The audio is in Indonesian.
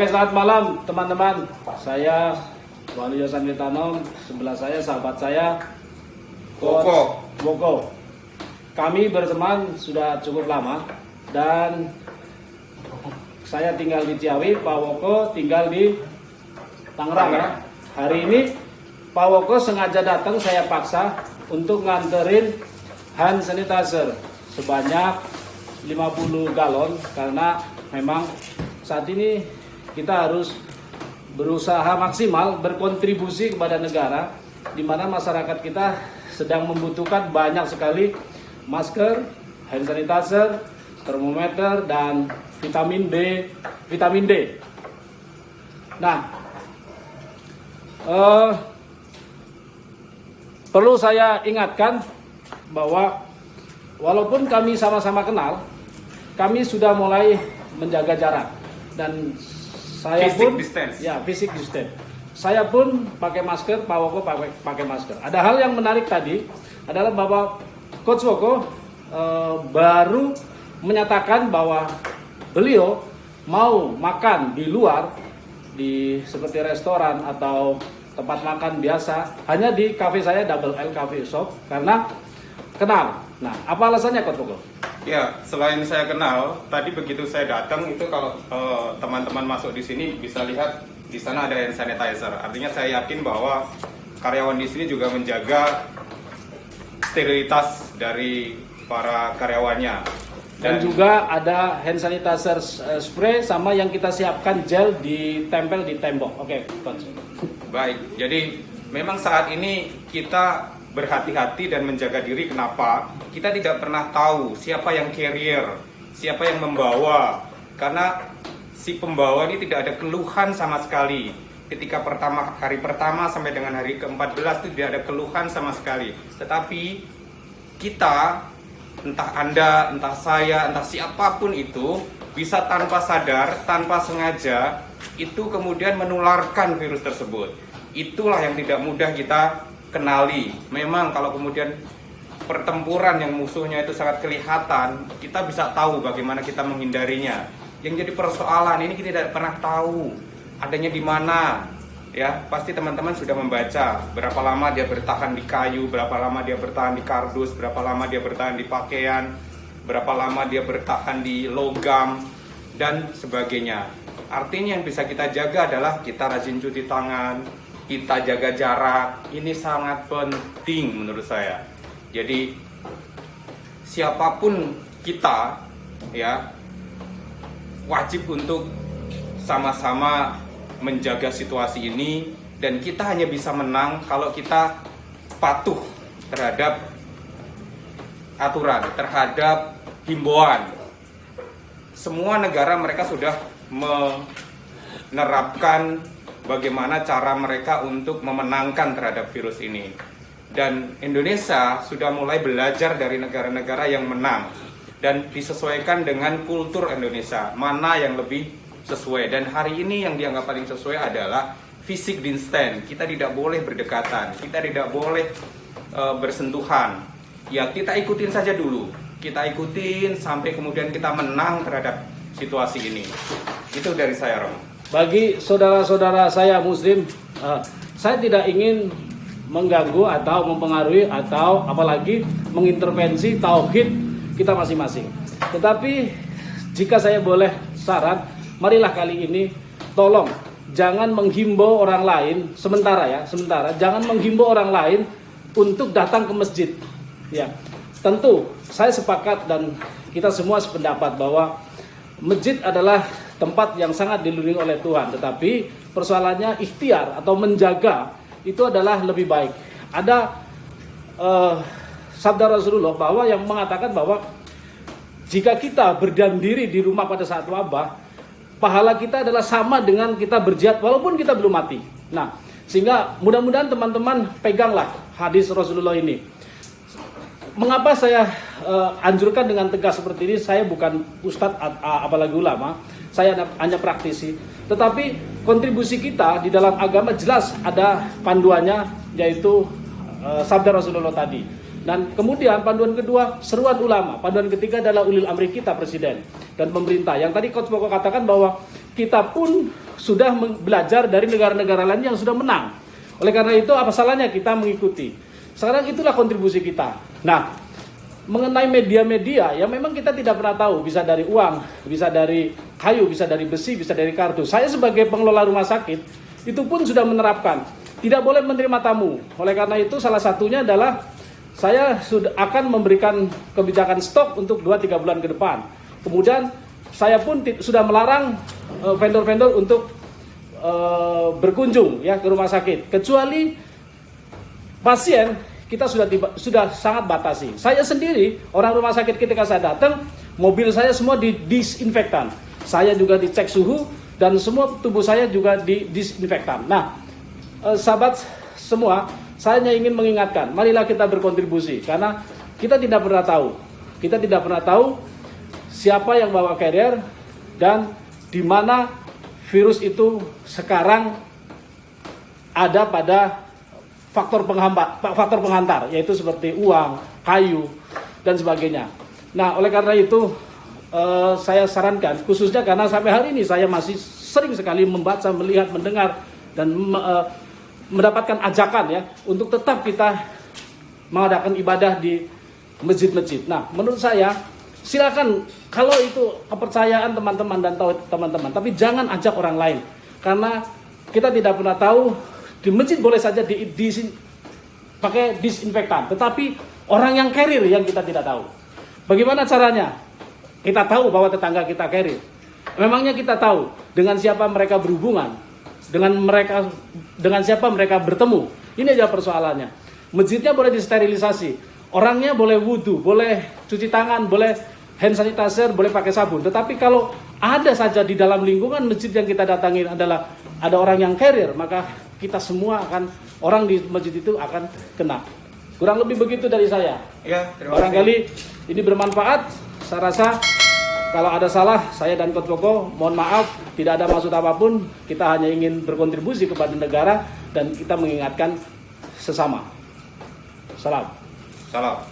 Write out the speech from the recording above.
Oke, selamat malam teman-teman. Saya Waluyo Sanwitanom, sebelah saya sahabat saya Woko. Kami berteman sudah cukup lama dan saya tinggal di Ciawi, Pak Woko tinggal di Tangerang ya. Hari ini Pak Woko sengaja datang, saya paksa untuk nganterin hand sanitizer sebanyak 50 galon karena memang saat ini kita harus berusaha maksimal berkontribusi kepada negara di mana masyarakat kita sedang membutuhkan banyak sekali masker, hand sanitizer, termometer dan vitamin D. Nah, perlu saya ingatkan bahwa walaupun kami sama-sama kenal, kami sudah mulai menjaga jarak dan saya pun physical distance. Saya pun pakai masker, Pak Woko pakai masker. Ada hal yang menarik tadi adalah bahwa Coach Woko baru menyatakan bahwa beliau mau makan di luar di seperti restoran atau tempat makan biasa hanya di kafe saya Double L Coffee Shop karena kenal. Nah, apa alasannya Coach Woko? Ya, selain saya kenal, tadi begitu saya datang itu kalau teman-teman masuk di sini bisa lihat di sana ada hand sanitizer. Artinya saya yakin bahwa karyawan di sini juga menjaga sterilitas dari para karyawannya. Dan juga ada hand sanitizer spray sama yang kita siapkan gel ditempel di tembok. Oke, Coach. Baik, jadi memang saat ini kita berhati-hati dan menjaga diri. Kenapa? Kita tidak pernah tahu siapa yang carrier, siapa yang membawa. Karena si pembawa ini tidak ada keluhan sama sekali. Ketika hari pertama sampai dengan hari ke-14 itu tidak ada keluhan sama sekali. Tetapi kita, entah Anda, entah saya, entah siapapun itu, bisa tanpa sadar, tanpa sengaja, itu kemudian menularkan virus tersebut. Itulah yang tidak mudah kita kenali. Memang kalau kemudian pertempuran yang musuhnya itu sangat kelihatan, kita bisa tahu bagaimana kita menghindarinya. Yang jadi persoalan ini kita tidak pernah tahu adanya di mana. Ya, pasti teman-teman sudah membaca berapa lama dia bertahan di kayu, berapa lama dia bertahan di kardus, berapa lama dia bertahan di pakaian, berapa lama dia bertahan di logam dan sebagainya. Artinya yang bisa kita jaga adalah kita rajin cuci tangan, kita jaga jarak. Ini sangat penting menurut saya. Jadi siapapun kita ya wajib untuk sama-sama menjaga situasi ini, dan kita hanya bisa menang kalau kita patuh terhadap aturan, terhadap himbauan. Semua negara mereka sudah menerapkan bagaimana cara mereka untuk memenangkan terhadap virus ini. Dan Indonesia sudah mulai belajar dari negara-negara yang menang dan disesuaikan dengan kultur Indonesia, mana yang lebih sesuai. Dan hari ini yang dianggap paling sesuai adalah physical distance. Kita tidak boleh berdekatan, kita tidak boleh bersentuhan. Ya, kita ikutin saja dulu. Kita ikutin sampai kemudian kita menang terhadap situasi ini. Itu dari saya, Rom. Bagi saudara-saudara saya Muslim, saya tidak ingin mengganggu atau mempengaruhi atau apalagi mengintervensi tauhid kita masing-masing. Tetapi jika saya boleh saran, marilah kali ini tolong jangan menghimbau orang lain sementara jangan menghimbau orang lain untuk datang ke masjid. Ya, tentu saya sepakat dan kita semua sependapat bahwa masjid adalah tempat yang sangat dilindungi oleh Tuhan, tetapi persoalannya ikhtiar atau menjaga itu adalah lebih baik. Ada sabda Rasulullah bahwa yang mengatakan bahwa jika kita berdiam diri di rumah pada saat wabah, pahala kita adalah sama dengan kita berjihad walaupun kita belum mati. Nah, sehingga mudah-mudahan teman-teman peganglah hadis Rasulullah ini. Mengapa saya anjurkan dengan tegas seperti ini? Saya bukan ustadz apalagi ulama, saya hanya praktisi. Tetapi kontribusi kita di dalam agama jelas ada panduannya, yaitu sabda Rasulullah tadi. Dan kemudian panduan kedua, seruan ulama. Panduan ketiga adalah ulil amri kita, presiden dan pemerintah. Yang tadi Coach Boko katakan bahwa kita pun sudah belajar dari negara-negara lain yang sudah menang. Oleh karena itu, apa salahnya kita mengikuti? Sekarang itulah kontribusi kita. Nah, mengenai media-media yang memang kita tidak pernah tahu, bisa dari uang, bisa dari kayu, bisa dari besi, bisa dari kartu. Saya sebagai pengelola rumah sakit, itu pun sudah menerapkan. Tidak boleh menerima tamu. Oleh karena itu, salah satunya adalah saya sudah akan memberikan kebijakan stok untuk 2-3 bulan ke depan. Kemudian saya pun sudah melarang vendor-vendor untuk berkunjung ya ke rumah sakit. Kecuali pasien kita sudah sangat batasi. Saya sendiri orang rumah sakit ketika saya datang, mobil saya semua didisinfektan. Saya juga dicek suhu dan semua tubuh saya juga didisinfektan. Nah, sahabat semua, saya hanya ingin mengingatkan, marilah kita berkontribusi karena kita tidak pernah tahu. Kita tidak pernah tahu siapa yang bawa carrier dan di mana virus itu sekarang ada pada faktor penghantar, yaitu seperti uang, kayu dan sebagainya. Nah, oleh karena itu saya sarankan, khususnya karena sampai hari ini saya masih sering sekali membaca, melihat, mendengar dan mendapatkan ajakan ya untuk tetap kita mengadakan ibadah di masjid-masjid. Nah, menurut saya silakan kalau itu kepercayaan teman-teman dan tahu teman-teman, tapi jangan ajak orang lain karena kita tidak pernah tahu. Di masjid boleh saja pakai disinfektan, tetapi orang yang carrier yang kita tidak tahu. Bagaimana caranya? Kita tahu bahwa tetangga kita carrier. Memangnya kita tahu dengan siapa mereka berhubungan? Dengan siapa mereka bertemu. Ini aja persoalannya. Masjidnya boleh disterilisasi, orangnya boleh wudhu, boleh cuci tangan, boleh hand sanitizer, boleh pakai sabun. Tetapi kalau ada saja di dalam lingkungan masjid yang kita datangin adalah ada orang yang carrier, maka kita semua orang di masjid itu akan kena. Kurang lebih begitu dari saya. Ya, terima kasih. Barangkali ini bermanfaat. Saya rasa kalau ada salah, saya dan Coach Boko mohon maaf, tidak ada maksud apapun. Kita hanya ingin berkontribusi kepada negara dan kita mengingatkan sesama. Salam. Salam.